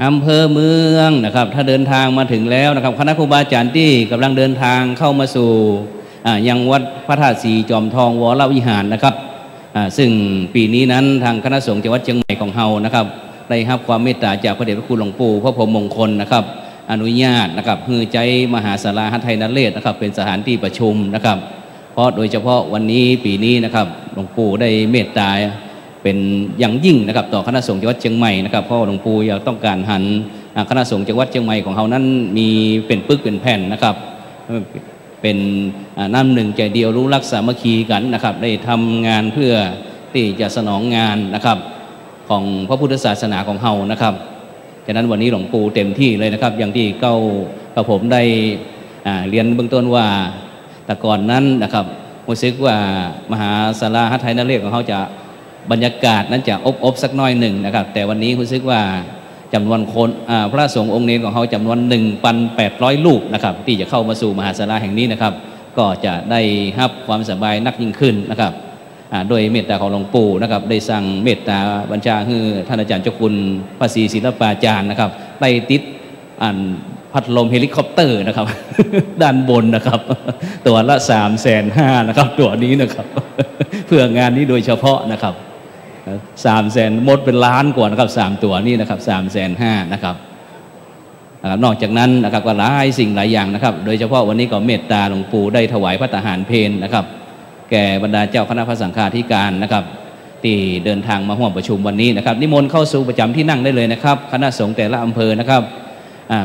อำเภอเมืองนะครับถ้าเดินทางมาถึงแล้วนะครับคณะครูบาอาจารย์ที่กำลังเดินทางเข้ามาสู่ยังวัดพระธาตุสีจอมทองวรวิหารนะครับซึ่งปีนี้นั้นทางคณะสงฆ์จังหวัดเชียงใหม่ของเฮานะครับได้รับความเมตตาจากพระเดชพระคุณหลวงปู่พระพรหมมงคลนะครับอนุญาตนะครับฮือใจมหาศาลาหัทไทยนเรศนะครับเป็นสถานที่ประชุมนะครับเพราะโดยเฉพาะวันนี้ปีนี้นะครับหลวงปู่ได้เมตตาเป็นอย่างยิ่งนะครับต่อคณะสงฆ์จังหวัดเชียงใหม่นะครับเพราะหลวงปู่อยากต้องการหันคณะสงฆ์จังหวัดเชียงใหม่ของเฮานั้นมีเป็นปึกเป็นแผ่นนะครับเป็นน้ำหนึ่งใจเดียวรู้รักสามัคคีกันนะครับได้ทำงานเพื่อที่จะสนองงานนะครับของพระพุทธศาสนาของเฮานะครับฉะนั้นวันนี้หลวงปู่เต็มที่เลยนะครับอย่างที่กับผมได้เรียนเบื้องต้นว่าแต่ก่อนนั้นนะครับรู้สึกว่ามหาศาลาหัทไทยนเรศของเขาจะบรรยากาศนั้นจะอบสักน้อยหนึ่งนะครับแต่วันนี้รู้สึกว่าจำนวนคนพระสงฆ์องค์เนรของเขาจำนวน 1,800 รูปนะครับที่จะเข้ามาสู่มหาศาลาแห่งนี้นะครับก็จะได้รับความสบายนักยิ่งขึ้นนะครับโดยเมตตาของหลวงปู่นะครับได้สั่งเมตตาบัญชาให้ท่านอาจารย์เจ้าคุณพระศรีศิลปาจารย์นะครับได้ติดพัดลมเฮลิคอปเตอร์นะครับ ด้านบนนะครับตัวละ350,000นะครับตัวนี้นะครับ เพื่องานนี้โดยเฉพาะนะครับ300,000หมดเป็นล้านกว่านะครับ3ตัวนี้นะครับ350,000นะครับนอกจากนั้นนะครับก็หลายสิ่งหลายอย่างนะครับโดยเฉพาะวันนี้ก็เมตตาหลวงปู่ได้ถวายพระทหารเพลนะครับแก่บรรดาเจ้าคณะพระสังฆาธิการนะครับที่เดินทางมาร่วมประชุมวันนี้นะครับนิมนต์เข้าสู่ประจำที่นั่งได้เลยนะครับคณะสงฆ์แต่ละอำเภอนะครับ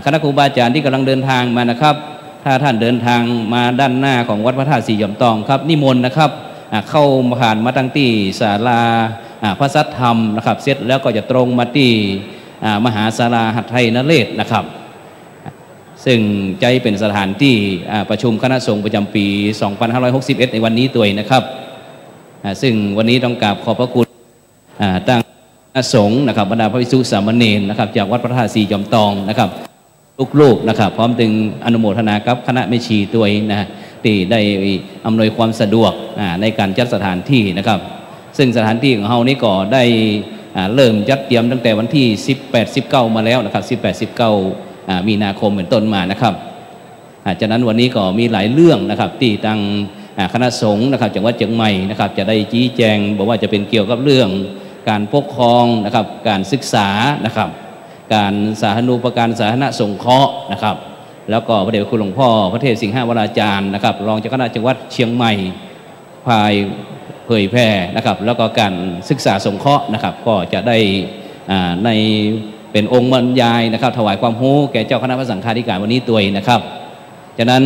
คณะครูบาอาจารย์ที่กำลังเดินทางมานะครับถ้าท่านเดินทางมาด้านหน้าของวัดพระธาตุสีจอมทองครับนิมนต์นะครับเข้าผ่านมาตั้งที่ศาลาพระสัทธรรมนะครับเสร็จแล้วก็จะตรงมาที่มหาศาลาหัทไทยนเรศนะครับซึ่งใจเป็นสถานที่ประชุมคณะสงฆ์ประจำปี 2561 ในวันนี้ตัวเองนะครับซึ่งวันนี้ต้องกราบขอบพระคุณตั้งคณะสงฆ์นะครับบรรดาพระภิกษุสามเณรนะครับจากวัดพระธาตุสีจอมทองนะครับลูกๆนะครับพร้อมถึงอนุโมทนากับคณะแม่ชีตัวเองนะที่ได้อำนวยความสะดวกในการจัดสถานที่นะครับซึ่งสถานที่ของเรานี้ก็ได้เริ่มจัดเตรียมตั้งแต่วันที่ 18-19 มาแล้วนะครับ18-19 มีนาคมเป็นต้นมานะครับจากนั้นวันนี้ก็มีหลายเรื่องนะครับที่ทางคณะสงฆ์นะครับจังหวัดเชียงใหม่นะครับจะได้ชี้แจงบอกว่าจะเป็นเกี่ยวกับเรื่องการปกครองนะครับการศึกษานะครับการสาธารณูปการสาธารณสงเคราะห์นะครับแล้วก็พระเดชคุณหลวงพ่อพระเทพสิงหวราจารย์นะครับรองเจ้าคณะจังหวัดเชียงใหม่พายเผยแพร่นะครับแล้วก็การศึกษาสงเคราะห์นะครับก็จะได้ในเป็นองค์บรรยายนะครับถวายความรู้แก่เจ้าคณะพระสังฆาธิการวันนี้ตัวเองนะครับจากนั้น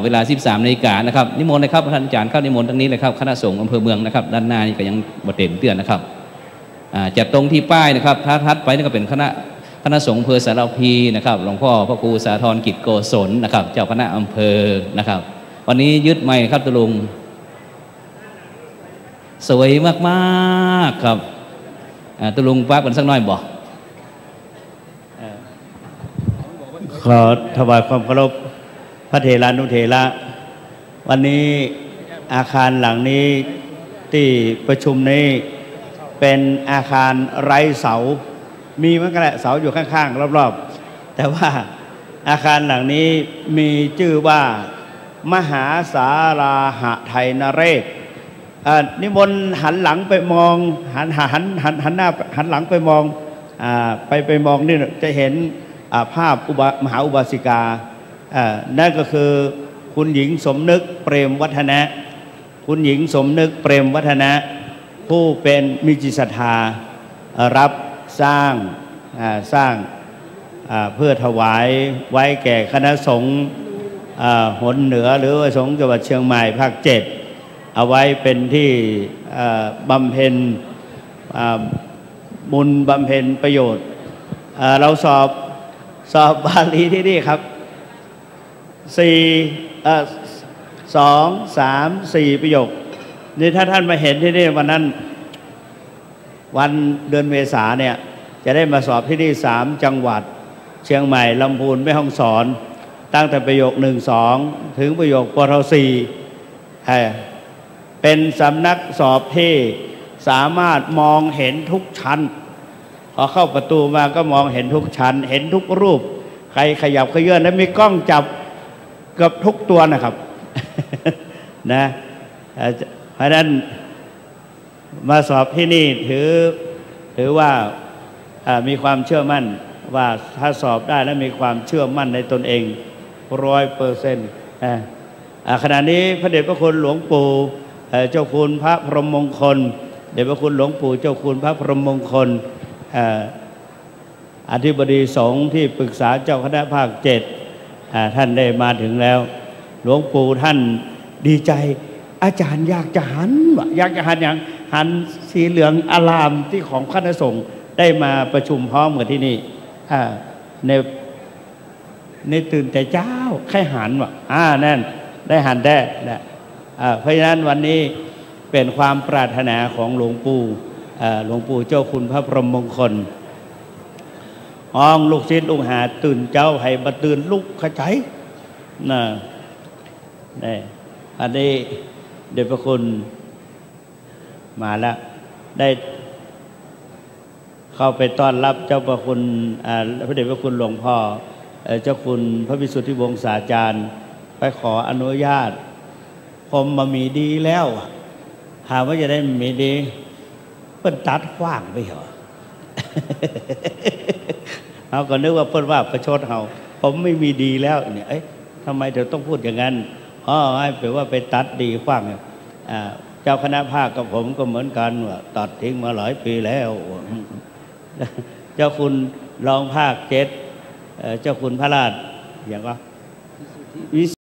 เวลา 13 นาฬิกานะครับนิมนต์นะครับท่านอาจารย์เข้านิมนต์ตรงนี้เลยครับคณะสงฆ์อำเภอเมืองนะครับด้านหน้านี่ก็ยังบทเด่นเตือนนะครับจัดตรงที่ป้ายนะครับทัดไปนี่ก็เป็นคณะสงฆ์อำเภอสารพีนะครับหลวงพ่อพระครูสาธรกิจโกศลนะครับเจ้าคณะอำเภอนะครับวันนี้ยึดไมค์ครับตุลุงสวยมากๆครับตุลุงป้ากันสักหน่อยบอกขอถวายความเคารพพระเถรานุเถระวันนี้อาคารหลังนี้ที่ประชุมนี้เป็นอาคารไร้เสามีมันก็แหละเสาอยู่ข้างๆรอบๆแต่ว่าอาคารหลังนี้มีชื่อว่ามหาศาลาหไทยนเรศนิมนต์หันหลังไปมองหันหน้าหันหลังไปมองไปมองนี่จะเห็นภาพมหาอุบาสิกานั่นก็คือคุณหญิงสมนึกเปรมวัฒนะคุณหญิงสมนึกเปรมวัฒนะผู้เป็นมีจิตศรัทธารับสร้างเพื่อถวายไว้แก่คณะสงฆ์หนเหนือหรือสงฆ์จังหวัดเชียงใหม่ภาค 7เอาไว้เป็นที่บำเพ็ญบุญบำเพ็ญประโยชน์เราสอบบาลีที่นี่ครับ2 3 4ประโยคนี่ถ้าท่านมาเห็นที่นี่วันนั้นวันเดือนเมษาเนี่ยจะได้มาสอบที่นี่3จังหวัดเชียงใหม่ลำพูนแม่ฮ่องสอนตั้งแต่ประโยค1-2ถึงประโยคปท4เป็นสำนักสอบที่สามารถมองเห็นทุกชั้น พอเข้าประตูมาก็มองเห็นทุกชั้นเห็นทุกรูปใครขยับขยื่นแล้วมีกล้องจับเกือบทุกตัวนะครับ นะเพราะนั้นมาสอบที่นี่ถือว่ามีความเชื่อมั่นว่าถ้าสอบได้แล้วมีความเชื่อมั่นในตนเอง100%ขณะนี้พระเดชพระคุณหลวงปู่เจ้าคุณพระพรหมมงคลเดชพระคุณหลวงปู่เจ้าคุณพระพรหมมงคลอธิบดีสงฆ์ที่ปรึกษาเจ้าคณะภาค7ท่านได้มาถึงแล้วหลวงปู่ท่านดีใจอาจารย์อยากจะหันอย่างหันสีเหลืองอารามที่ของคณะสงฆ์ได้มาประชุมพร้อมกันที่นี่ในตื่นแต่เจ้าแค่หันนั่นได้หันได้นะเพราะฉะนั้นวันนี้เป็นความปรารถนาของหลวงปู่เจ้าคุณพระพรหมมงคลห้องลูกศิษย์ลูกหาตื่นเจ้าให้มาตื่นลุกขจายนี่อันนี้เดชพระคุณมาแล้วได้เข้าไปต้อนรับเจ้าพระคุณพระเดชพระคุณหลวงพ่อเจ้าคุณพระวิสุทธิวงศาจารย์ไปขออนุญาตผมมามีดีแล้วหาว่าจะได้มีดีเพิ่นตัดขว้างไปเหรอ เราก็นึกว่าเพิ่นว่าประชดเราผมไม่มีดีแล้วเนี่ยทำไมเดี๋ยวต้องพูดอย่างนั้นให้แปลว่าไปตัดดีขว้างเจ้าคณะภาคกับผมก็เหมือนกันว่าตัดทิ้งมาหลายปีแล้ว เจ้าคุณรองภาค7เจ้าคุณพระราชอย่างว่า